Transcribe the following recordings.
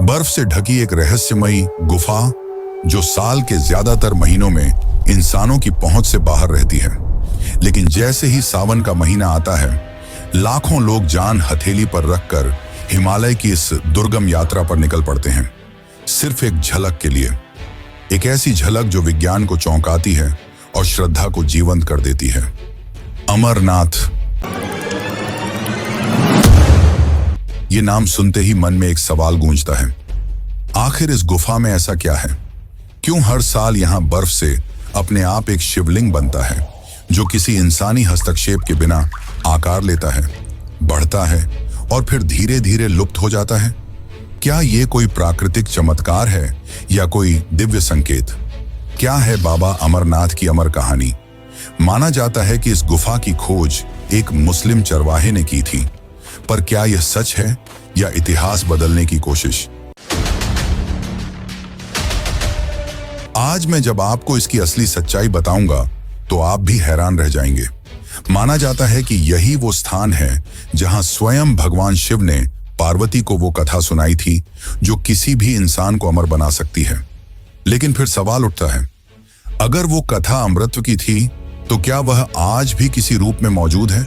बर्फ से ढकी एक रहस्यमयी गुफा जो साल के ज्यादातर महीनों में इंसानों की पहुंच से बाहर रहती है। लेकिन जैसे ही सावन का महीना आता है, लाखों लोग जान हथेली पर रखकर हिमालय की इस दुर्गम यात्रा पर निकल पड़ते हैं, सिर्फ एक झलक के लिए। एक ऐसी झलक जो विज्ञान को चौंकाती है और श्रद्धा को जीवंत कर देती है। अमरनाथ। ये नाम सुनते ही मन में एक सवाल गूंजता है, आखिर इस गुफा में ऐसा क्या है? क्यों हर साल यहां बर्फ से अपने आप एक शिवलिंग बनता है जो किसी इंसानी हस्तक्षेप के बिना आकार लेता है, बढ़ता है और फिर धीरे धीरे लुप्त हो जाता है? क्या ये कोई प्राकृतिक चमत्कार है या कोई दिव्य संकेत? क्या है बाबा अमरनाथ की अमर कहानी? माना जाता है कि इस गुफा की खोज एक मुस्लिम चरवाहे ने की थी, पर क्या यह सच है या इतिहास बदलने की कोशिश? आज मैं जब आपको इसकी असली सच्चाई बताऊंगा तो आप भी हैरान रह जाएंगे। माना जाता है कि यही वो स्थान है जहां स्वयं भगवान शिव ने पार्वती को वो कथा सुनाई थी जो किसी भी इंसान को अमर बना सकती है। लेकिन फिर सवाल उठता है, अगर वो कथा अमृत की थी तो क्या वह आज भी किसी रूप में मौजूद है?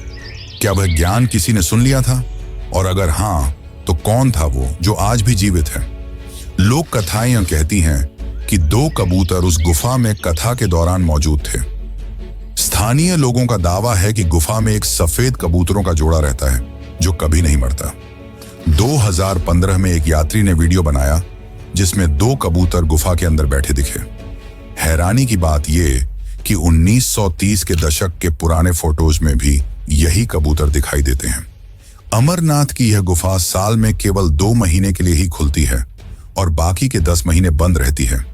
क्या वह ज्ञान किसी ने सुन लिया था? और अगर हाँ, तो कौन था वो जो आज भी जीवित है? लोक कथाएं कहती हैं कि 2 कबूतर उस गुफा में कथा के दौरान मौजूद थे। स्थानीय लोगों का दावा है कि गुफा में एक सफेद कबूतरों का जोड़ा रहता है जो कभी नहीं मरता। 2015 में एक यात्री ने वीडियो बनाया जिसमें 2 कबूतर गुफा के अंदर बैठे दिखे। हैरानी की बात यह कि 1930 के दशक के पुराने फोटोज में भी यही कबूतर दिखाई देते हैं। अमरनाथ की यह गुफा साल में केवल 2 महीने के लिए ही खुलती है और बाकी के 10 महीने बंद रहती है।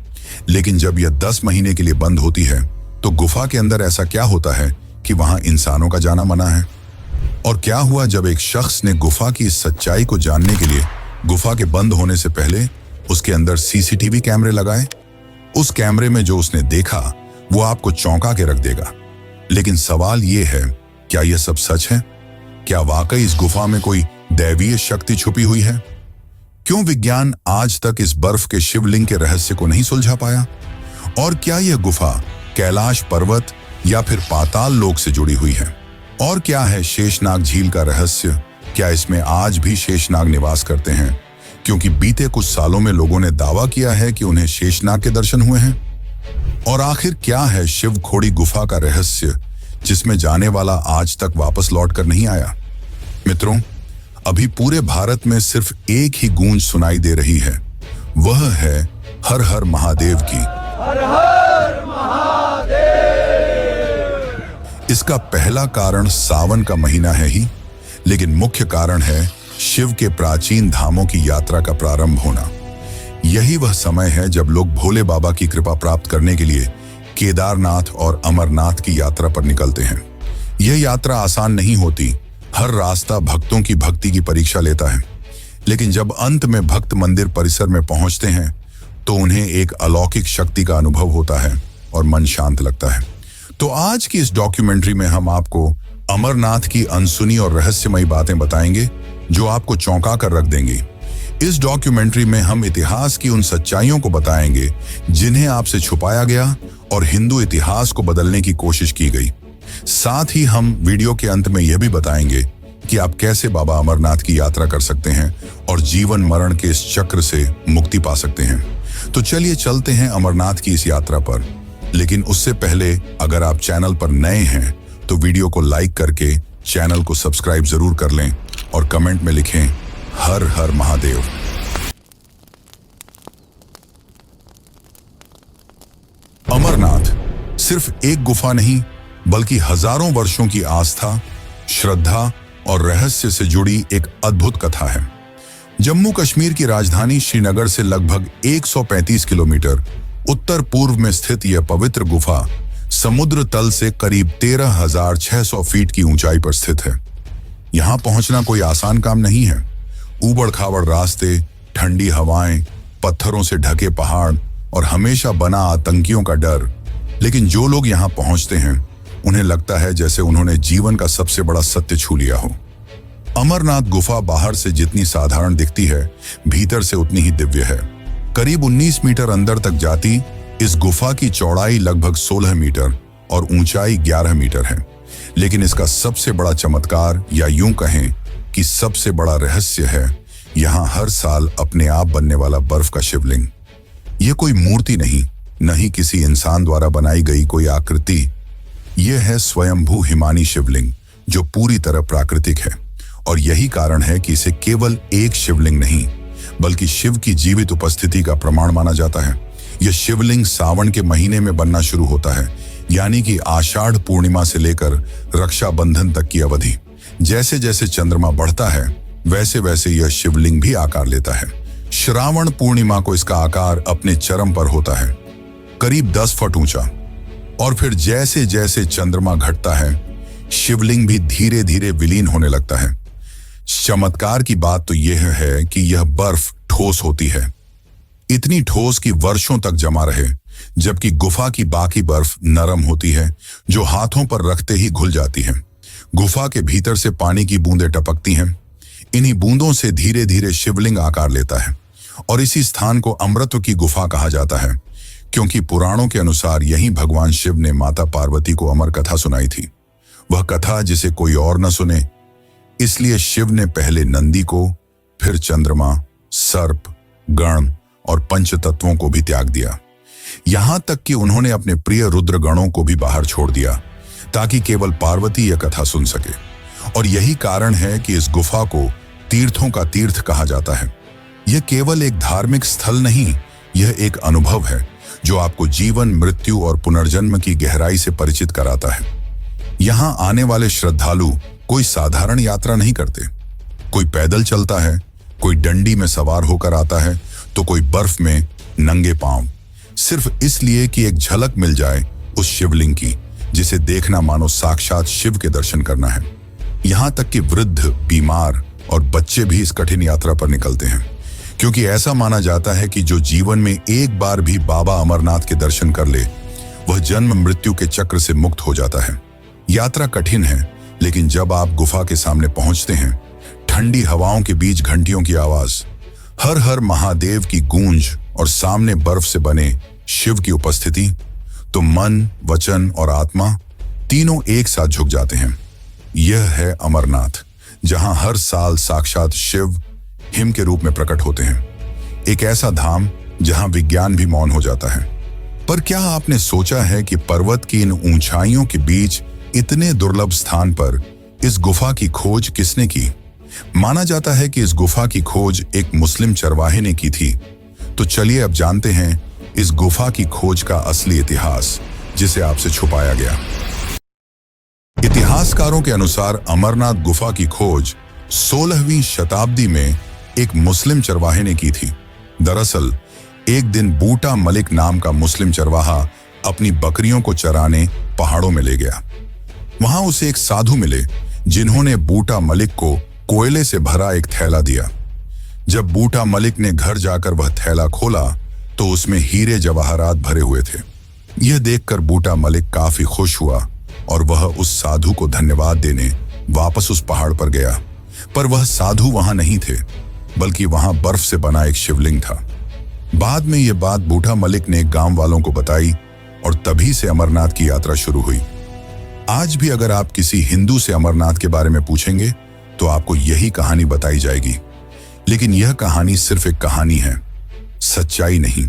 लेकिन जब यह 10 महीने के लिए बंद होती है तो गुफा के अंदर ऐसा क्या होता है कि वहां इंसानों का जाना मना है? और क्या हुआ जब एक शख्स ने गुफा की इस सच्चाई को जानने के लिए गुफा के बंद होने से पहले उसके अंदर सीसीटीवी कैमरे लगाए? उस कैमरे में जो उसने देखा वो आपको चौंका के रख देगा। लेकिन सवाल ये है, क्या यह सब सच है? क्या वाकई इस गुफा में कोई दैवीय शक्ति छुपी हुई है? क्यों विज्ञान आज तक इस बर्फ के शिवलिंग के रहस्य को नहीं सुलझा पाया? और क्या यह गुफा कैलाश पर्वत या फिर पाताल लोक से जुड़ी हुई है? और क्या है शेषनाग झील का रहस्य? क्या इसमें आज भी शेषनाग निवास करते हैं? क्योंकि बीते कुछ सालों में लोगों ने दावा किया है कि उन्हें शेषनाग के दर्शन हुए हैं। और आखिर क्या है शिव खोड़ी गुफा का रहस्य जिसमें जाने वाला आज तक वापस लौट कर नहीं आया? मित्रों, अभी पूरे भारत में सिर्फ एक ही गूंज सुनाई दे रही है, वह है हर हर महादेव की। हर हर महादेव। इसका पहला कारण सावन का महीना है ही, लेकिन मुख्य कारण है शिव के प्राचीन धामों की यात्रा का प्रारंभ होना। यही वह समय है जब लोग भोले बाबा की कृपा प्राप्त करने के लिए केदारनाथ और अमरनाथ की यात्रा पर निकलते हैं। यह यात्रा आसान नहीं होती। हर रास्ता भक्तों की भक्ति की परीक्षा लेता है। लेकिन जब अंत में भक्त मंदिर परिसर में पहुंचते हैं तो उन्हें एक अलौकिक शक्ति का अनुभव होता है और मन शांत लगता है। तो आज की इस डॉक्यूमेंट्री में हम आपको अमरनाथ की अनसुनी और रहस्यमयी बातें बताएंगे जो आपको चौंका कर रख देंगी। इस डॉक्यूमेंट्री में हम इतिहास की उन सच्चाइयों को बताएंगे जिन्हें आपसे छुपाया गया और हिंदू इतिहास को बदलने की कोशिश की गई। साथ ही हम वीडियो के अंत में यह भी बताएंगे कि आप कैसे बाबा अमरनाथ की यात्रा कर सकते हैं और जीवन मरण के इस चक्र से मुक्ति पा सकते हैं। तो चलिए चलते हैं अमरनाथ की इस यात्रा पर। लेकिन उससे पहले अगर आप चैनल पर नए हैं तो वीडियो को लाइक करके चैनल को सब्सक्राइब जरूर कर लें और कमेंट में लिखें हर हर महादेव। अमरनाथ सिर्फ एक गुफा नहीं बल्कि हजारों वर्षों की आस्था, श्रद्धा और रहस्य से जुड़ी एक अद्भुत कथा है। जम्मू कश्मीर की राजधानी श्रीनगर से लगभग 135 किलोमीटर उत्तर पूर्व में स्थित यह पवित्र गुफा समुद्र तल से करीब 13,600 फीट की ऊंचाई पर स्थित है। यहां पहुंचना कोई आसान काम नहीं है। ऊबड़ खाबड़ रास्ते, ठंडी हवाएं, पत्थरों से ढके पहाड़ और हमेशा बना आतंकियों का डर। लेकिन जो लोग यहां पहुंचते हैं उन्हें लगता है जैसे उन्होंने जीवन का सबसे बड़ा सत्य छू लिया हो। अमरनाथ गुफा बाहर से जितनी साधारण दिखती है, भीतर से उतनी ही दिव्य है। करीब 19 मीटर अंदर तक जाती इस गुफा की चौड़ाई लगभग 16 मीटर और ऊंचाई 11 मीटर है। लेकिन इसका सबसे बड़ा चमत्कार, या यूं कहें कि सबसे बड़ा रहस्य है, यहाँ हर साल अपने आप बनने वाला बर्फ का शिवलिंग। यह कोई मूर्ति नहीं, न ही किसी इंसान द्वारा बनाई गई कोई आकृति। यह है स्वयंभू हिमानी शिवलिंग, जो पूरी तरह प्राकृतिक है। और यही कारण है कि इसे केवल एक शिवलिंग नहीं, बल्कि शिव की जीवित उपस्थिति का प्रमाण माना जाता है। यह शिवलिंग सावन के महीने में बनना शुरू होता है, यानी कि आषाढ़ पूर्णिमा से लेकर रक्षाबंधन तक की अवधि। जैसे जैसे चंद्रमा बढ़ता है, वैसे वैसे यह शिवलिंग भी आकार लेता है। श्रावण पूर्णिमा को इसका आकार अपने चरम पर होता है, करीब 10 फुट ऊंचा। और फिर जैसे जैसे चंद्रमा घटता है, शिवलिंग भी धीरे धीरे विलीन होने लगता है। चमत्कार की बात तो यह है कि यह बर्फ ठोस होती है, इतनी ठोस कि वर्षों तक जमा रहे, जबकि गुफा की बाकी बर्फ नरम होती है, जो हाथों पर रखते ही घुल जाती है। गुफा के भीतर से पानी की बूंदें टपकती हैं। इन्हीं बूंदों से धीरे धीरे शिवलिंग आकार लेता है। और इसी स्थान को अमृत की गुफा कहा जाता है, क्योंकि पुराणों के अनुसार यहीं भगवान शिव ने माता पार्वती को अमर कथा सुनाई थी। वह कथा जिसे कोई और न सुने, इसलिए शिव ने पहले नंदी को, फिर चंद्रमा, सर्प, गण और पंच तत्वों को भी त्याग दिया। यहां तक कि उन्होंने अपने प्रिय रुद्र गणों को भी बाहर छोड़ दिया, ताकि केवल पार्वती यह कथा सुन सके। और यही कारण है कि इस गुफा को तीर्थों का तीर्थ कहा जाता है। यह केवल एक धार्मिक स्थल नहीं, यह एक अनुभव है जो आपको जीवन, मृत्यु और पुनर्जन्म की गहराई से परिचित कराता है। यहां आने वाले श्रद्धालु कोई साधारण यात्रा नहीं करते। कोई पैदल चलता है, कोई डंडी में सवार होकर आता है, तो कोई बर्फ में नंगे पांव, सिर्फ इसलिए कि एक झलक मिल जाए उस शिवलिंग की, जिसे देखना मानो साक्षात शिव के दर्शन करना है। यहां तक कि वृद्ध, बीमार और बच्चे भी इस कठिन यात्रा पर निकलते हैं, क्योंकि ऐसा माना जाता है कि जो जीवन में एक बार भी बाबा अमरनाथ के दर्शन कर ले, वह जन्म मृत्यु के चक्र से मुक्त हो जाता है। यात्रा कठिन है, लेकिन जब आप गुफा के सामने पहुंचते हैं, ठंडी हवाओं के बीच घंटियों की आवाज, हर हर महादेव की गूंज और सामने बर्फ से बने शिव की उपस्थिति, तो मन, वचन और आत्मा तीनों एक साथ झुक जाते हैं। यह है अमरनाथ, जहां हर साल साक्षात शिव हिम के रूप में प्रकट होते हैं। एक ऐसा धाम जहां विज्ञान भी मौन हो जाता है। पर क्या आपने सोचा है कि पर्वत की इन ऊंचाइयों के बीच इतने दुर्लभ स्थान पर इस गुफा की खोज किसने की? माना जाता है कि इस गुफा की खोज एक मुस्लिम चरवाहे ने की थी। तो चलिए अब जानते हैं इस गुफा की खोज का असली इतिहास, जिसे आपसे छुपाया गया। इतिहासकारों के अनुसार अमरनाथ गुफा की खोज 16वीं शताब्दी में एक मुस्लिम चरवाहे ने की थी। दरअसल एक दिन बूटा मलिक नाम का मुस्लिम चरवाहा अपनी बकरियों को चराने पहाड़ों में ले गया। वहां उसे एक साधु मिले, जिन्होंने बूटा मलिक को कोयले से भरा एक थैला दिया। जब बूटा मलिक ने घर जाकर वह थैला खोला, तो उसमें हीरे जवाहरात भरे हुए थे। यह देखकर बूटा मलिक काफी खुश हुआ और वह उस साधु को धन्यवाद देने वापस उस पहाड़ पर गया। पर वह साधु वहां नहीं थे, बल्कि वहां बर्फ से बना एक शिवलिंग था। बाद में यह बात बूटा मलिक ने गांव वालों को बताई और तभी से अमरनाथ की यात्रा शुरू हुई। आज भी अगर आप किसी हिंदू से अमरनाथ के बारे में पूछेंगे, तो आपको यही कहानी बताई जाएगी। लेकिन यह कहानी सिर्फ एक कहानी है, सच्चाई नहीं।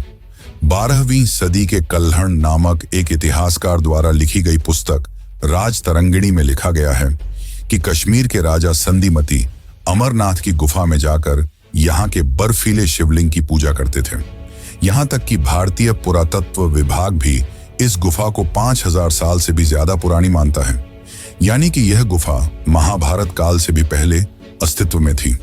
12वीं सदी के कल्हण नामक एक इतिहासकार द्वारा लिखी गई पुस्तक राज तरंगिणी में लिखा गया है कि कश्मीर के राजा संधिमती अमरनाथ की गुफा में जाकर यहाँ के बर्फीले शिवलिंग की पूजा करते थे। यहाँ तक कि भारतीय पुरातत्व विभाग भी इस गुफा को 5000 साल से भी ज्यादा पुरानी मानता है। यानी कि यह गुफा महाभारत काल से भी पहले अस्तित्व में थी।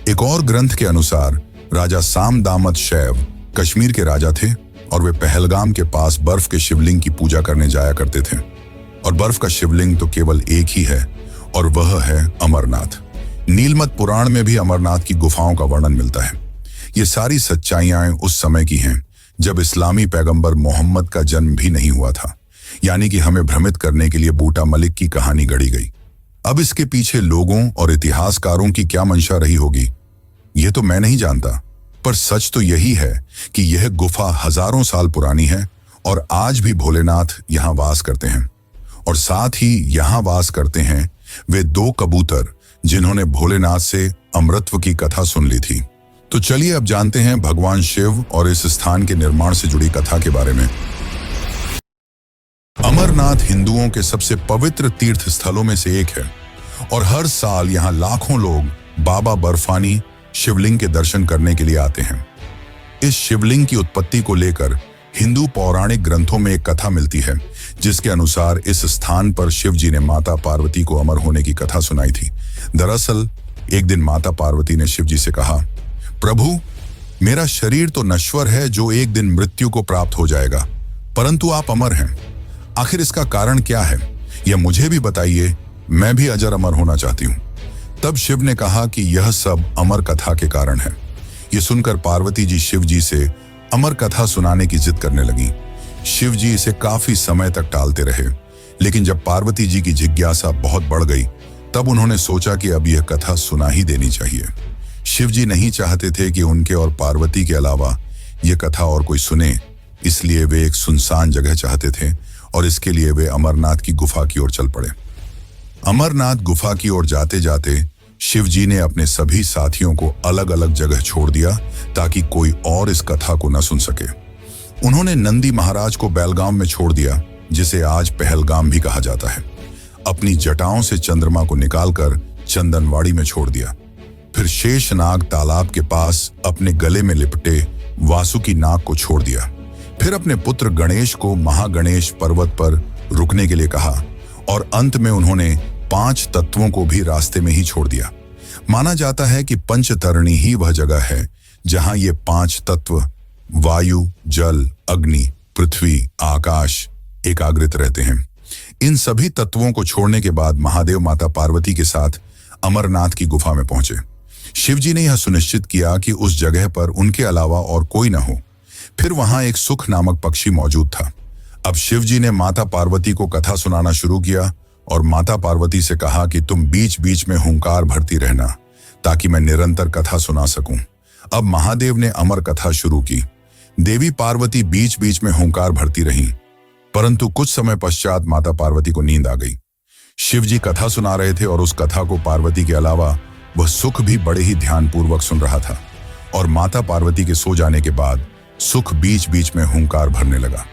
एक और ग्रंथ के अनुसार राजा साम दामद शैव कश्मीर के राजा थे और वे पहलगाम के पास बर्फ के शिवलिंग की पूजा करने जाया करते थे। और बर्फ का शिवलिंग तो केवल एक ही है, और वह है अमरनाथ। नीलमत पुराण में भी अमरनाथ की गुफाओं का वर्णन मिलता है। ये सारी सच्चाइयां उस समय की हैं जब इस्लामी पैगंबर मोहम्मद का जन्म भी नहीं हुआ था। यानी कि हमें भ्रमित करने के लिए बूटा मलिक की कहानी गढ़ी गई। अब इसके पीछे लोगों और इतिहासकारों की क्या मंशा रही होगी, यह तो मैं नहीं जानता, पर सच तो यही है कि यह गुफा हजारों साल पुरानी है और आज भी भोलेनाथ यहां वास करते हैं। और साथ ही यहां वास करते हैं वे दो कबूतर जिन्होंने भोलेनाथ से अमृतत्व की कथा सुन ली थी। तो चलिए अब जानते हैं भगवान शिव और इस स्थान के निर्माण से जुड़ी कथा के बारे में। अमरनाथ हिंदुओं के सबसे पवित्र तीर्थ स्थलों में से एक है और हर साल यहां लाखों लोग बाबा बर्फानी शिवलिंग के दर्शन करने के लिए आते हैं। इस शिवलिंग की उत्पत्ति को लेकर हिंदू पौराणिक ग्रंथों में एक कथा मिलती है, जिसके अनुसार इस स्थान पर शिव जी ने माता पार्वती को अमर होने की कथा सुनाई थी। दरअसल एक दिन माता पार्वती ने शिव जी से कहा, प्रभु, मेरा शरीर तो नश्वर है जो एक दिन मृत्यु को प्राप्त हो जाएगा, परंतु आप अमर हैं। आखिर इसका कारण क्या है, यह मुझे भी बताइए, मैं भी अजर अमर होना चाहती हूँ। तब शिव ने कहा कि यह सब अमर कथा के कारण है। यह सुनकर पार्वती जी शिव जी से अमर कथा सुनाने की जिद करने लगी। शिव जी इसे काफी समय तक टालते रहे, लेकिन जब पार्वती जी की जिज्ञासा बहुत बढ़ गई तब उन्होंने सोचा कि अब यह कथा सुना ही देनी चाहिए। शिव जी नहीं चाहते थे कि उनके और पार्वती के अलावा यह कथा और कोई सुने, इसलिए वे एक सुनसान जगह चाहते थे और इसके लिए वे अमरनाथ की गुफा की ओर चल पड़े। अमरनाथ गुफा की ओर जाते जाते शिव जी ने अपने सभी साथियों को अलग अलग जगह छोड़ दिया ताकि कोई और इस कथा को न सुन सके। उन्होंने नंदी महाराज को बेलगाम में छोड़ दिया, जिसे आज पहलगाम भी कहा जाता है। अपनी जटाओं से चंद्रमा को निकालकर चंदनवाड़ी में छोड़ दिया। फिर शेषनाग तालाब के पास अपने गले में लिपटे वासुकी नाग को छोड़ दिया। फिर अपने पुत्र गणेश को महागणेश पर्वत पर रुकने के लिए कहा और अंत में उन्होंने 5 तत्वों को भी रास्ते में ही छोड़ दिया। माना जाता है कि पंचतरणी ही वह जगह है जहां ये 5 तत्व वायु, जल, अग्नि, पृथ्वी, आकाश एकाग्रित रहते हैं। इन सभी तत्वों को छोड़ने के बाद महादेव माता पार्वती के साथ अमरनाथ की गुफा में पहुंचे। शिवजी ने यह सुनिश्चित किया कि उस जगह पर उनके अलावा और कोई न हो। फिर वहां एक सुख नामक पक्षी मौजूद था। अब शिवजी ने माता पार्वती को कथा सुनाना शुरू किया और माता पार्वती से कहा कि तुम बीच बीच में हुंकार भरती रहना ताकि मैं निरंतर कथा सुना सकूं। अब महादेव ने अमर कथा शुरू की। देवी पार्वती बीच बीच में हुंकार भरती रहीं, परंतु कुछ समय पश्चात माता पार्वती को नींद आ गई। शिवजी कथा सुना रहे थे और उस कथा को पार्वती के अलावा वह सुख भी बड़े ही ध्यानपूर्वक सुन रहा था और माता पार्वती के सो जाने के बाद सुख बीच बीच में हुंकार भरने लगा।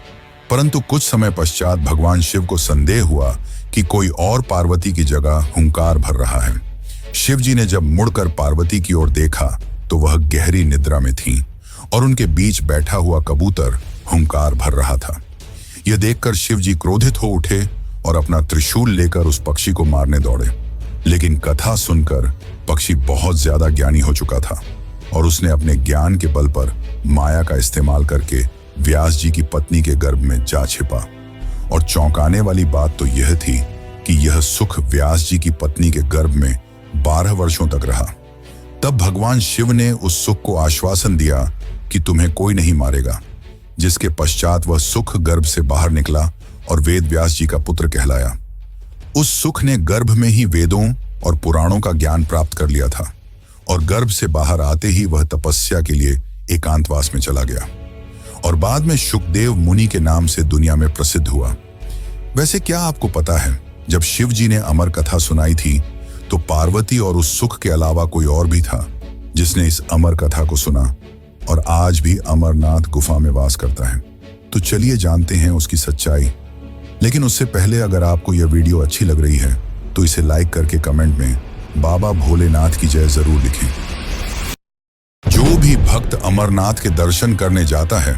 परंतु कुछ समय पश्चात भगवान शिव को संदेह हुआ कि कोई और पार्वती की जगह हुंकार भर रहा है। शिवजी ने जब मुड़कर पार्वती की ओर देखा तो वह गहरी निद्रा में थी और उनके बीच बैठा हुआ कबूतर हुंकार भर रहा था। यह देखकर शिवजी क्रोधित हो उठे और अपना त्रिशूल लेकर उस पक्षी को मारने दौड़े, लेकिन कथा सुनकर पक्षी बहुत ज्यादा ज्ञानी हो चुका था और उसने अपने ज्ञान के बल पर माया का इस्तेमाल करके व्यास जी की पत्नी के गर्भ में जा छिपा। और चौंकाने वाली बात तो यह थी कि यह सुख व्यास जी की पत्नी के गर्भ में 12 वर्षों तक रहा। तब भगवान शिव ने उस सुख को आश्वासन दिया कि तुम्हें कोई नहीं मारेगा, जिसके पश्चात वह सुख गर्भ से बाहर निकला और वेद व्यास जी का पुत्र कहलाया। उस सुख ने गर्भ में ही वेदों और पुराणों का ज्ञान प्राप्त कर लिया था और गर्भ से बाहर आते ही वह तपस्या के लिए एकांतवास में चला गया और बाद में शुकदेव मुनि के नाम से दुनिया में प्रसिद्ध हुआ। वैसे क्या आपको पता है, जब शिव जी ने अमर कथा सुनाई थी तो पार्वती और उस सुख के अलावा कोई और भी था जिसने इस अमर कथा को सुना और आज भी अमरनाथ गुफा में वास करता है। तो चलिए जानते हैं उसकी सच्चाई। लेकिन उससे पहले अगर आपको यह वीडियो अच्छी लग रही है तो इसे लाइक करके कमेंट में बाबा भोलेनाथ की जय जरूर लिखें। जो भी भक्त अमरनाथ के दर्शन करने जाता है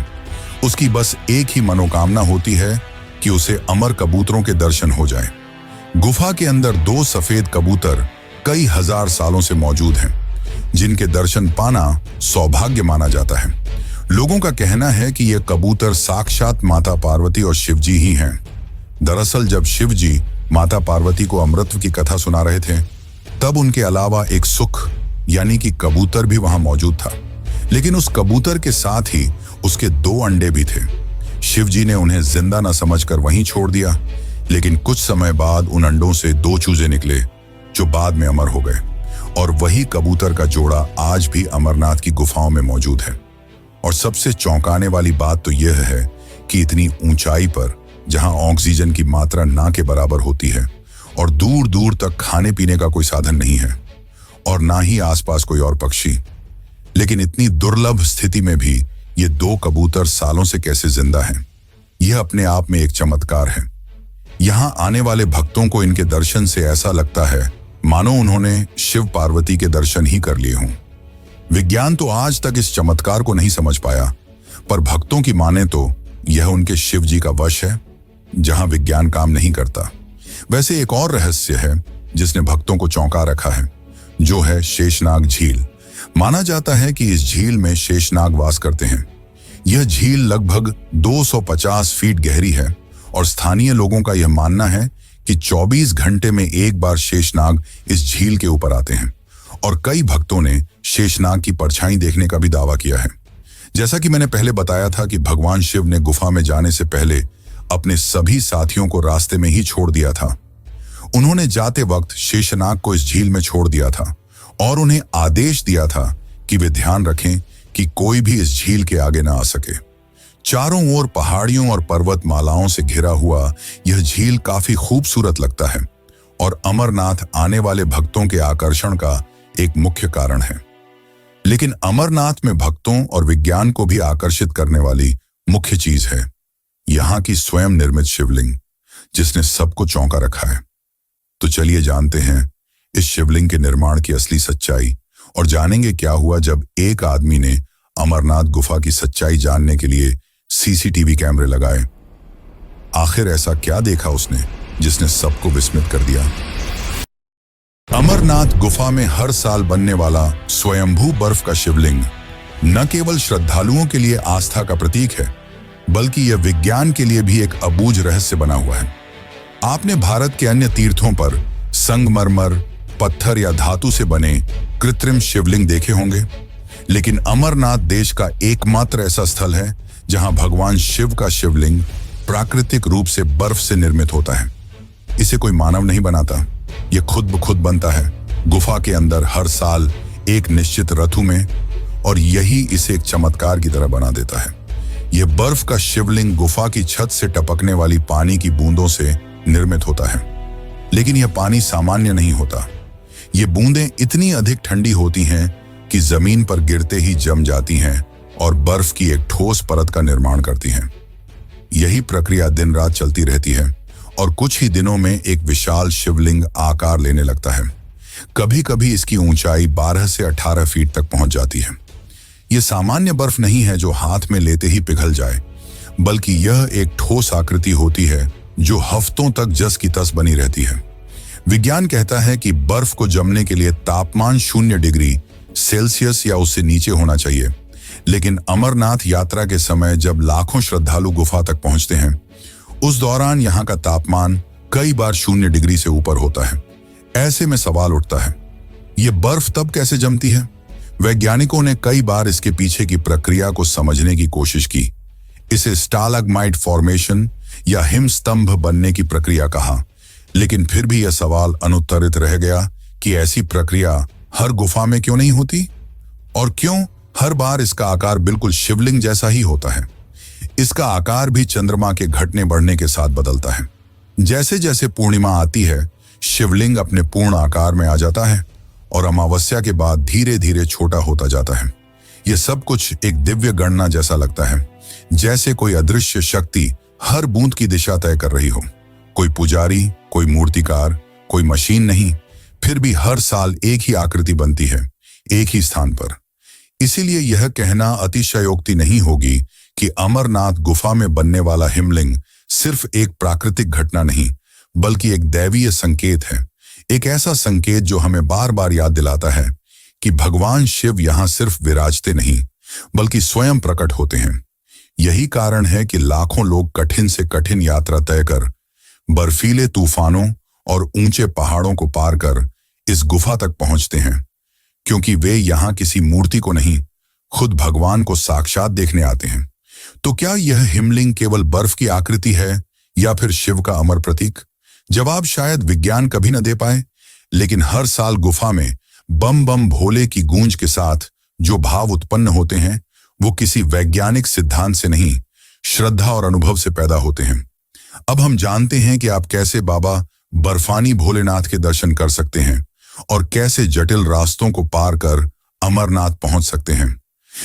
उसकी बस एक ही मनोकामना होती है कि उसे अमर कबूतरों के दर्शन हो जाए। गुफा के अंदर 2 सफेद कबूतर कई हजार सालों से मौजूद हैं, जिनके दर्शन पाना सौभाग्य माना जाता है। लोगों का कहना है कि ये कबूतर साक्षात माता पार्वती और शिवजी ही हैं। दरअसल जब शिवजी माता पार्वती को अमृतत्व की कथा सुना रहे थे तब उनके अलावा एक सुख यानी कि कबूतर भी वहां मौजूद था, लेकिन उस कबूतर के साथ ही उसके 2 अंडे भी थे। शिवजी ने उन्हें जिंदा न समझकर वहीं छोड़ दिया, लेकिन कुछ समय बाद उन अंडों से 2 चूजे निकले जो बाद में अमर हो गए। और वही कबूतर का जोड़ा आज भी अमरनाथ की गुफाओं में मौजूद है। और सबसे चौंकाने वाली बात तो यह है कि इतनी ऊंचाई पर, जहां ऑक्सीजन की मात्रा ना के बराबर होती है और दूर दूर तक खाने पीने का कोई साधन नहीं है और ना ही आसपास कोई और पक्षी, लेकिन इतनी दुर्लभ स्थिति में भी ये दो कबूतर सालों से कैसे जिंदा हैं, यह अपने आप में एक चमत्कार है। यहां आने वाले भक्तों को इनके दर्शन से ऐसा लगता है मानो उन्होंने शिव पार्वती के दर्शन ही कर लिए हों। विज्ञान तो आज तक इस चमत्कार को नहीं समझ पाया, पर भक्तों की माने तो यह उनके शिव जी का वश है, जहां विज्ञान काम नहीं करता। वैसे एक और रहस्य है जिसने भक्तों को चौंका रखा है, जो है शेषनाग झील। माना जाता है कि इस झील में शेषनाग वास करते हैं। यह झील लगभग 250 फीट गहरी है और स्थानीय लोगों का यह मानना है कि 24 घंटे में एक बार शेषनाग इस झील के ऊपर आते हैं और कई भक्तों ने शेषनाग की परछाई देखने का भी दावा किया है। जैसा कि मैंने पहले बताया था कि भगवान शिव ने गुफा में जाने से पहले अपने सभी साथियों को रास्ते में ही छोड़ दिया था। उन्होंने जाते वक्त शेषनाग को इस झील में छोड़ दिया था और उन्हें आदेश दिया था कि वे ध्यान रखें कि कोई भी इस झील के आगे ना आ सके। चारों ओर पहाड़ियों और पर्वतमालाओं से घिरा हुआ यह झील काफी खूबसूरत लगता है और अमरनाथ आने वाले भक्तों के आकर्षण का एक मुख्य कारण है। लेकिन अमरनाथ में भक्तों और विज्ञान को भी आकर्षित करने वाली मुख्य चीज है यहाँ की स्वयं निर्मित शिवलिंग, जिसने सबको चौंका रखा है। तो चलिए जानते हैं इस शिवलिंग के निर्माण की असली सच्चाई और जानेंगे क्या हुआ जब एक आदमी ने अमरनाथ गुफा की सच्चाई जानने के लिए सीसीटीवी कैमरे लगाए। आखिर ऐसा क्या देखा उसने जिसने सबको विस्मित कर दिया। अमरनाथ गुफा में हर साल बनने वाला स्वयंभू बर्फ का शिवलिंग न केवल श्रद्धालुओं के लिए आस्था का प्रतीक है, बल्कि यह विज्ञान के लिए भी एक अबूझ रहस्य बना हुआ है। आपने भारत के अन्य तीर्थों पर संगमरमर, पत्थर या धातु से बने कृत्रिम शिवलिंग देखे होंगे, लेकिन अमरनाथ देश का एकमात्र ऐसा स्थल है जहां भगवान शिव का शिवलिंग प्राकृतिक रूप से बर्फ से निर्मित होता है। इसे कोई मानव नहीं बनाता, यह खुद ब खुद बनता है गुफा के अंदर हर साल एक निश्चित ऋतु में, और यही इसे एक चमत्कार की तरह बना देता है। यह बर्फ का शिवलिंग गुफा की छत से टपकने वाली पानी की बूंदों से निर्मित होता है, लेकिन यह पानी सामान्य नहीं होता। ये बूंदें इतनी अधिक ठंडी होती हैं कि जमीन पर गिरते ही जम जाती हैं और बर्फ की एक ठोस परत का निर्माण करती हैं। यही प्रक्रिया दिन रात चलती रहती है और कुछ ही दिनों में एक विशाल शिवलिंग आकार लेने लगता है। कभी कभी इसकी ऊंचाई 12 से 18 फीट तक पहुंच जाती है। यह सामान्य बर्फ नहीं है जो हाथ में लेते ही पिघल जाए, बल्कि यह एक ठोस आकृति होती है जो हफ्तों तक जस की तस बनी रहती है। विज्ञान कहता है कि बर्फ को जमने के लिए तापमान 0 डिग्री सेल्सियस या उससे नीचे होना चाहिए, लेकिन अमरनाथ यात्रा के समय जब लाखों श्रद्धालु गुफा तक पहुंचते हैं, उस दौरान यहाँ का तापमान कई बार 0 डिग्री से ऊपर होता है। ऐसे में सवाल उठता है, ये बर्फ तब कैसे जमती है? वैज्ञानिकों ने कई बार इसके पीछे की प्रक्रिया को समझने की कोशिश की। इसे स्टालैग्माइट फॉर्मेशन या हिमस्तंभ बनने की प्रक्रिया कहा, लेकिन फिर भी यह सवाल अनुत्तरित रह गया कि ऐसी प्रक्रिया हर गुफा में क्यों नहीं होती, और क्यों हर बार इसका आकार बिल्कुल शिवलिंग जैसा ही होता है। इसका आकार भी चंद्रमा के घटने बढ़ने के साथ बदलता है। जैसे जैसे पूर्णिमा आती है, शिवलिंग अपने पूर्ण आकार में आ जाता है और अमावस्या के बाद धीरे धीरे छोटा होता जाता है। यह सब कुछ एक दिव्य गणना जैसा लगता है, जैसे कोई अदृश्य शक्ति हर बूंद की दिशा तय कर रही हो। कोई पुजारी, कोई मूर्तिकार, कोई मशीन नहीं, फिर भी हर साल एक ही आकृति बनती है, एक ही स्थान पर। इसीलिए यह कहना अतिशयोक्ति नहीं होगी कि अमरनाथ गुफा में बनने वाला हिमलिंग सिर्फ एक प्राकृतिक घटना नहीं, बल्कि एक दैवीय संकेत है। एक ऐसा संकेत जो हमें बार बार याद दिलाता है कि भगवान शिव यहाँ सिर्फ विराजते नहीं, बल्कि स्वयं प्रकट होते हैं। यही कारण है कि लाखों लोग कठिन से कठिन यात्रा तय कर, बर्फीले तूफानों और ऊंचे पहाड़ों को पार कर इस गुफा तक पहुंचते हैं, क्योंकि वे यहाँ किसी मूर्ति को नहीं, खुद भगवान को साक्षात देखने आते हैं। तो क्या यह हिमलिंग केवल बर्फ की आकृति है या फिर शिव का अमर प्रतीक? जवाब शायद विज्ञान कभी न दे पाए, लेकिन हर साल गुफा में बम बम भोले की गूंज के साथ जो भाव उत्पन्न होते हैं वो किसी वैज्ञानिक सिद्धांत से नहीं, श्रद्धा और अनुभव से पैदा होते हैं। अब हम जानते हैं कि आप कैसे बाबा बर्फानी भोलेनाथ के दर्शन कर सकते हैं और कैसे जटिल रास्तों को पार कर अमरनाथ पहुंच सकते हैं।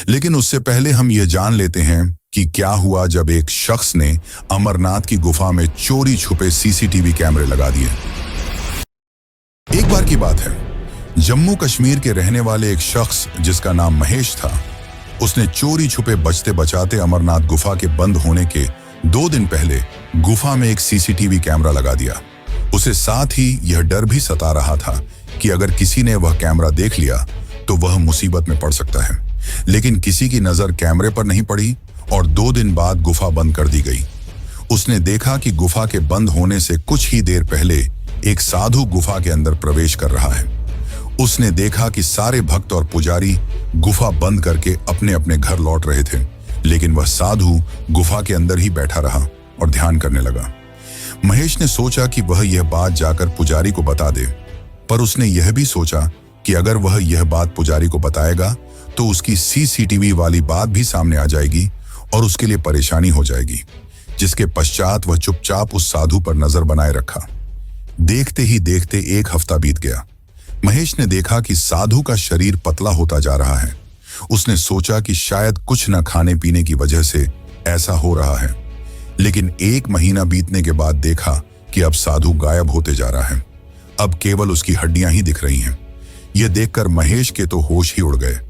लेकिन उससे पहले हम ये जान लेते हैं कि क्या हुआ जब एक शख्स ने अमरनाथ की गुफा में चोरी छुपे सीसीटीवी कैमरे लगा दिए। एक बार की बात है, जम्मू कश्मीर के रहने वाले एक शख्स जिसका नाम महेश था, उसने चोरी छुपे बचते बचाते अमरनाथ गुफा के बंद होने के 2 दिन पहले गुफा में एक सीसीटीवी कैमरा लगा दिया। उसे साथ ही यह डर भी सता रहा था कि अगर किसी ने वह कैमरा देख लिया तो वह मुसीबत में पड़ सकता है। लेकिन किसी की नजर कैमरे पर नहीं पड़ी और 2 दिन बाद गुफा बंद कर दी गई। उसने देखा कि गुफा के बंद होने से कुछ ही देर पहले एक साधु गुफा के अंदर प्रवेश कर रहा है। उसने देखा कि सारे भक्त और पुजारी गुफा बंद करके अपने अपने घर लौट रहे थे, लेकिन वह साधु गुफा के अंदर ही बैठा रहा और ध्यान करने लगा। महेश ने सोचा कि वह यह बात जाकर पुजारी को बता दे, पर उसने यह भी सोचा कि अगर वह यह बात पुजारी को बताएगा तो उसकी सीसीटीवी वाली बात भी सामने आ जाएगी और उसके लिए परेशानी हो जाएगी, जिसके पश्चात वह चुपचाप उस साधु पर नजर बनाए रखा। देखते ही देखते 1 हफ्ता बीत गया। महेश ने देखा कि साधु का शरीर पतला होता जा रहा है। उसने सोचा कि शायद कुछ न खाने पीने की वजह से ऐसा हो रहा है, लेकिन 1 महीना बीतने के बाद देखा कि अब साधु गायब होते जा रहा है। अब केवल उसकी हड्डियां ही दिख रही हैं। यह देखकर महेश के तो होश ही उड़ गए।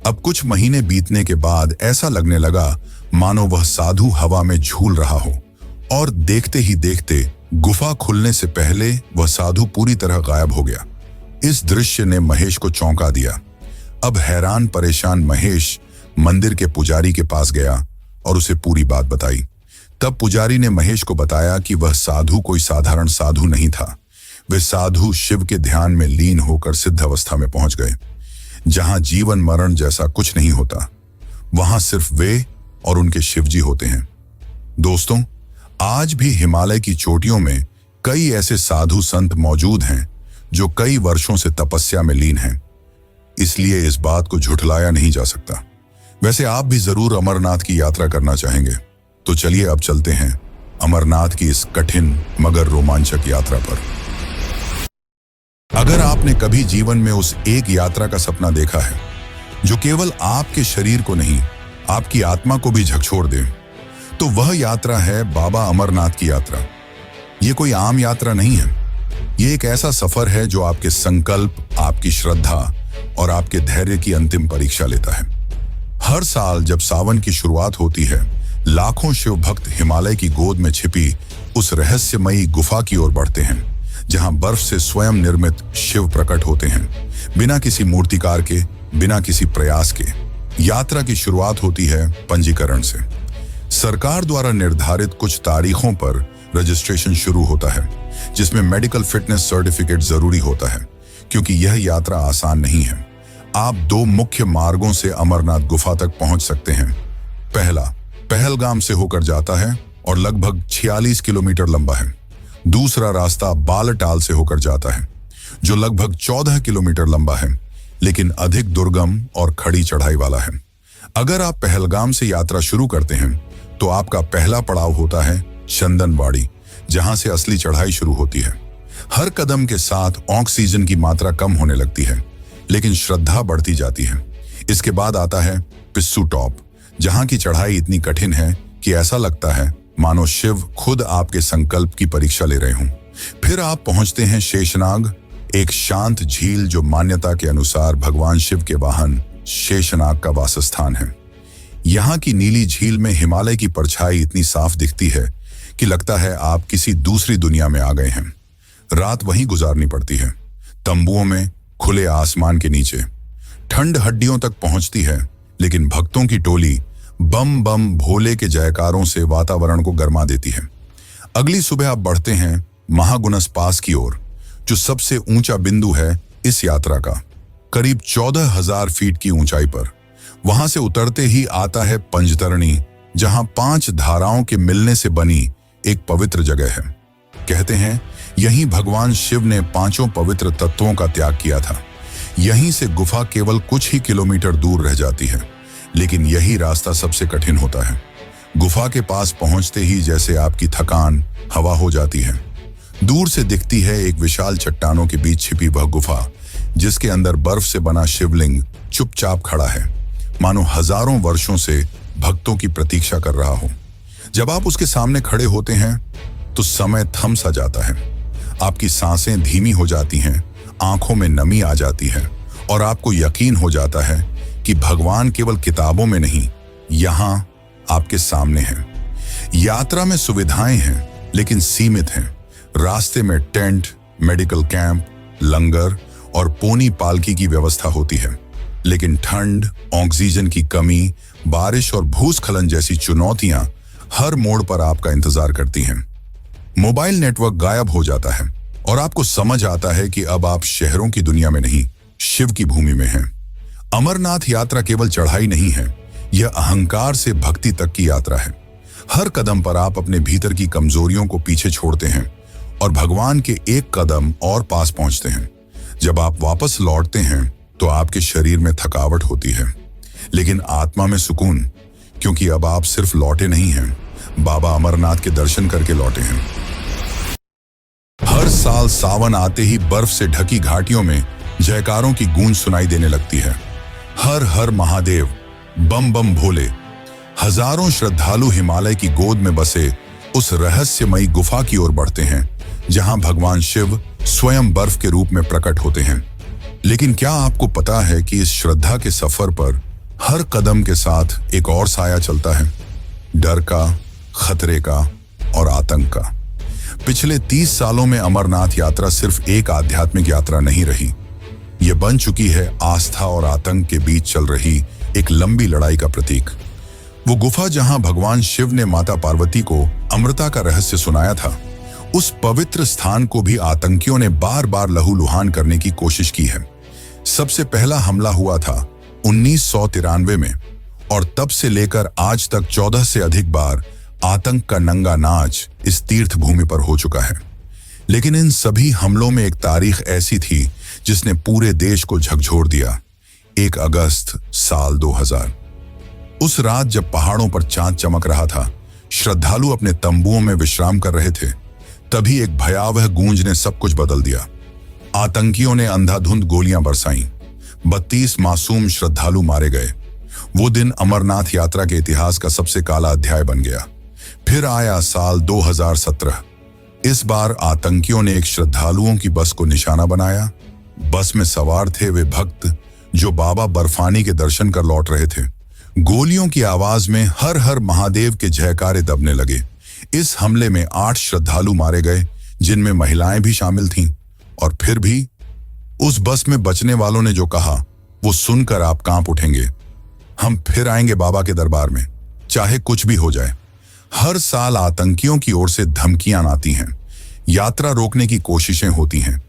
अब कुछ महीने बीतने के बाद ऐसा लगने लगा मानो वह साधु हवा में झूल रहा हो, और देखते ही देखते गुफा खुलने से पहले वह साधु पूरी तरह गायब हो गया। इस दृश्य ने महेश को चौंका दिया। अब हैरान परेशान महेश मंदिर के पुजारी के पास गया और उसे पूरी बात बताई। तब पुजारी ने महेश को बताया कि वह साधु कोई साधारण साधु नहीं था। वे साधु शिव के ध्यान में लीन होकर सिद्ध अवस्था में पहुंच गए, जहां जीवन मरण जैसा कुछ नहीं होता। वहां सिर्फ वे और उनके शिवजी होते हैं। दोस्तों, आज भी हिमालय की चोटियों में कई ऐसे साधु संत मौजूद हैं जो कई वर्षों से तपस्या में लीन हैं, इसलिए इस बात को झुठलाया नहीं जा सकता। वैसे आप भी जरूर अमरनाथ की यात्रा करना चाहेंगे, तो चलिए अब चलते हैं अमरनाथ की इस कठिन मगर रोमांचक यात्रा पर। अगर आपने कभी जीवन में उस एक यात्रा का सपना देखा है जो केवल आपके शरीर को नहीं, आपकी आत्मा को भी झकझोर दे, तो वह यात्रा है बाबा अमरनाथ की यात्रा। ये कोई आम यात्रा नहीं है। ये एक ऐसा सफर है जो आपके संकल्प, आपकी श्रद्धा और आपके धैर्य की अंतिम परीक्षा लेता है। हर साल जब सावन की शुरुआत होती है, लाखों शिव भक्त हिमालय की गोद में छिपी उस रहस्यमयी गुफा की ओर बढ़ते हैं, जहां बर्फ से स्वयं निर्मित शिव प्रकट होते हैं, बिना किसी मूर्तिकार के, बिना किसी प्रयास के। यात्रा की शुरुआत होती है पंजीकरण से। सरकार द्वारा निर्धारित कुछ तारीखों पर रजिस्ट्रेशन शुरू होता है, जिसमें मेडिकल फिटनेस सर्टिफिकेट जरूरी होता है, क्योंकि यह यात्रा आसान नहीं है। आप 2 मुख्य मार्गों से अमरनाथ गुफा तक पहुंच सकते हैं। पहला पहलगाम से होकर जाता है और लगभग 46 किलोमीटर लंबा है। दूसरा रास्ता बालटाल से होकर जाता है, जो लगभग 14 किलोमीटर लंबा है, लेकिन अधिक दुर्गम और खड़ी चढ़ाई वाला है। अगर आप पहलगाम से यात्रा शुरू करते हैं तो आपका पहला पड़ाव होता है चंदनवाड़ी, जहां से असली चढ़ाई शुरू होती है। हर कदम के साथ ऑक्सीजन की मात्रा कम होने लगती है, लेकिन श्रद्धा बढ़ती जाती है। इसके बाद आता है पिस्सू टॉप, जहां की चढ़ाई इतनी कठिन है कि ऐसा लगता है मानो शिव खुद आपके संकल्प की परीक्षा ले रहे हों। फिर आप पहुंचते हैं शेषनाग, एक शांत झील जो मान्यता के अनुसार भगवान शिव के वाहन शेषनाग का वासस्थान है। यहाँ की नीली झील में हिमालय की परछाई इतनी साफ दिखती है कि लगता है आप किसी दूसरी दुनिया में आ गए हैं। रात वहीं गुजारनी पड़ती है, तंबुओं में, खुले आसमान के नीचे। ठंड हड्डियों तक पहुंचती है, लेकिन भक्तों की टोली बम बम भोले के जयकारों से वातावरण को गर्मा देती है। अगली सुबह आप बढ़ते हैं महागुनस पास की ओर, जो सबसे ऊंचा बिंदु है इस यात्रा का, करीब 14,000 फीट की ऊंचाई पर। वहां से उतरते ही आता है पंजतरणी, जहां 5 धाराओं के मिलने से बनी एक पवित्र जगह है। कहते हैं यहीं भगवान शिव ने पांचों पवित्र तत्वों का त्याग किया था। यहीं से गुफा केवल कुछ ही किलोमीटर दूर रह जाती है, लेकिन यही रास्ता सबसे कठिन होता है। गुफा के पास पहुंचते ही जैसे आपकी थकान हवा हो जाती है। दूर से दिखती है एक विशाल चट्टानों के बीच छिपी वह गुफा, जिसके अंदर बर्फ से बना शिवलिंग चुपचाप खड़ा है, मानो हजारों वर्षों से भक्तों की प्रतीक्षा कर रहा हो। जब आप उसके सामने खड़े होते हैं तो समय थम सा जाता है। आपकी सांसें धीमी हो जाती हैं, आंखों में नमी आ जाती है और आपको यकीन हो जाता है कि भगवान केवल किताबों में नहीं, यहां आपके सामने हैं। यात्रा में सुविधाएं हैं लेकिन सीमित हैं। रास्ते में टेंट, मेडिकल कैंप, लंगर और पोनी पालकी की व्यवस्था होती है, लेकिन ठंड, ऑक्सीजन की कमी, बारिश और भूस्खलन जैसी चुनौतियां हर मोड़ पर आपका इंतजार करती हैं। मोबाइल नेटवर्क गायब हो जाता है और आपको समझ आता है कि अब आप शहरों की दुनिया में नहीं, शिव की भूमि में हैं। अमरनाथ यात्रा केवल चढ़ाई नहीं है, यह अहंकार से भक्ति तक की यात्रा है। हर कदम पर आप अपने भीतर की कमजोरियों को पीछे छोड़ते हैं और भगवान के एक कदम और पास पहुंचते हैं। जब आप वापस लौटते हैं तो आपके शरीर में थकावट होती है, लेकिन आत्मा में सुकून, क्योंकि अब आप सिर्फ लौटे नहीं हैं, बाबा अमरनाथ के दर्शन करके लौटे हैं। हर साल सावन आते ही बर्फ से ढकी घाटियों में जयकारों की गूंज सुनाई देने लगती है। हर हर महादेव, बम बम भोले। हजारों श्रद्धालु हिमालय की गोद में बसे उस रहस्यमयी गुफा की ओर बढ़ते हैं, जहां भगवान शिव स्वयं बर्फ के रूप में प्रकट होते हैं। लेकिन क्या आपको पता है कि इस श्रद्धा के सफर पर हर कदम के साथ एक और साया चलता है, डर का, खतरे का और आतंक का। पिछले 30 सालों में अमरनाथ यात्रा सिर्फ एक आध्यात्मिक यात्रा नहीं रही, यह बन चुकी है आस्था और आतंक के बीच चल रही एक लंबी लड़ाई का प्रतीक। वो गुफा जहां भगवान शिव ने माता पार्वती को अमृता का रहस्य सुनाया था, उस पवित्र स्थान को भी आतंकियों ने बार बार लहूलुहान करने की कोशिश की है। सबसे पहला हमला हुआ था 1993 में और तब से लेकर आज तक 14 से अधिक बार आतंक का नंगा नाच इस तीर्थ भूमि पर हो चुका है। लेकिन इन सभी हमलों में एक तारीख ऐसी थी जिसने पूरे देश को झकझोर दिया। 1 अगस्त साल 2000। उस रात जब पहाड़ों पर चांद चमक रहा था, श्रद्धालु अपने तंबुओं में विश्राम कर रहे थे, तभी एक भयावह गूंज ने सब कुछ बदल दिया। आतंकियों ने अंधाधुंध गोलियां बरसाईं। 32 मासूम श्रद्धालु मारे गए। वो दिन अमरनाथ यात्रा के इतिहास का सबसे काला अध्याय बन गया। फिर आया साल 2017। इस बार आतंकियों ने एक श्रद्धालुओं की बस को निशाना बनाया। बस में सवार थे वे भक्त जो बाबा बर्फानी के दर्शन कर लौट रहे थे। गोलियों की आवाज में हर हर महादेव के जयकारे दबने लगे। इस हमले में 8 श्रद्धालु मारे गए, जिनमें महिलाएं भी शामिल थीं। और फिर भी उस बस में बचने वालों ने जो कहा, वो सुनकर आप कांप उठेंगे। हम फिर आएंगे बाबा के दरबार में, चाहे कुछ भी हो जाए। हर साल आतंकियों की ओर से धमकियां आती हैं, यात्रा रोकने की कोशिशें होती हैं,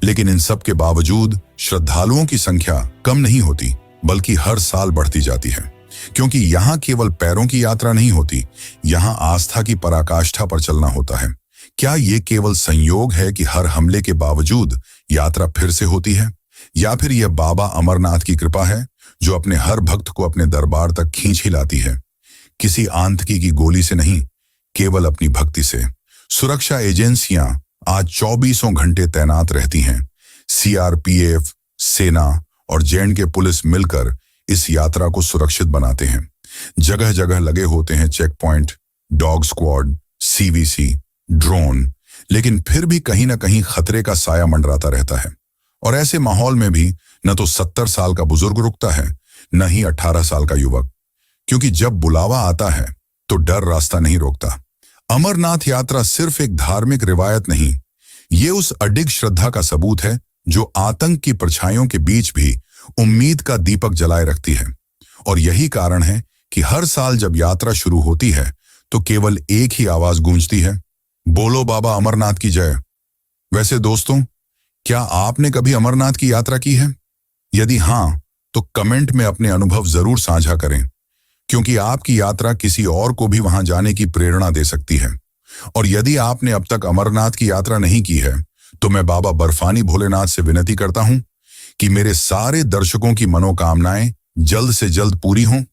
लेकिन इन सब के बावजूद श्रद्धालुओं की संख्या कम नहीं होती, बल्कि हर साल बढ़ती जाती है। क्योंकि यहां केवल पैरों की यात्रा नहीं होती, यहां आस्था की पराकाष्ठा पर चलना होता है। क्या ये केवल संयोग है कि हर हमले के बावजूद यात्रा फिर से होती है, या फिर यह बाबा अमरनाथ की कृपा है जो अपने हर भक्त को अपने दरबार तक खींच ही लाती है? किसी आंतकी की गोली से नहीं, केवल अपनी भक्ति से। सुरक्षा एजेंसियां आज 24 घंटे तैनात रहती हैं। सीआरपीएफ, सेना और जे.एंड.के पुलिस मिलकर इस यात्रा को सुरक्षित बनाते हैं। जगह जगह लगे होते हैं check point, dog squad, CVC, drone, लेकिन फिर भी कहीं ना कहीं खतरे का साया मंडराता रहता है। और ऐसे माहौल में भी न तो 70 साल का बुजुर्ग रुकता है, न ही 18 साल का युवक, क्योंकि जब बुलावा आता है तो डर रास्ता नहीं रोकता। अमरनाथ यात्रा सिर्फ एक धार्मिक रिवायत नहीं, ये उस अडिग श्रद्धा का सबूत है जो आतंक की परछाइयों के बीच भी उम्मीद का दीपक जलाए रखती है। और यही कारण है कि हर साल जब यात्रा शुरू होती है तो केवल एक ही आवाज गूंजती है, बोलो बाबा अमरनाथ की जय। वैसे दोस्तों, क्या आपने कभी अमरनाथ की यात्रा की है? यदि हां, तो कमेंट में अपने अनुभव जरूर साझा करें, क्योंकि आपकी यात्रा किसी और को भी वहां जाने की प्रेरणा दे सकती है। और यदि आपने अब तक अमरनाथ की यात्रा नहीं की है, तो मैं बाबा बर्फानी भोलेनाथ से विनती करता हूं कि मेरे सारे दर्शकों की मनोकामनाएं जल्द से जल्द पूरी हों।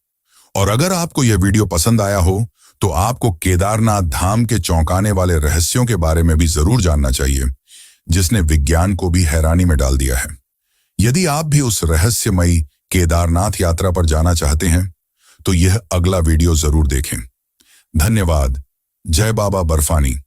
और अगर आपको यह वीडियो पसंद आया हो, तो आपको केदारनाथ धाम के चौंकाने वाले रहस्यों के बारे में भी जरूर जानना चाहिए, जिसने विज्ञान को भी हैरानी में डाल दिया है। यदि आप भी उस रहस्यमयी केदारनाथ यात्रा पर जाना चाहते हैं, तो यह अगला वीडियो जरूर देखें। धन्यवाद। जय बाबा बर्फानी।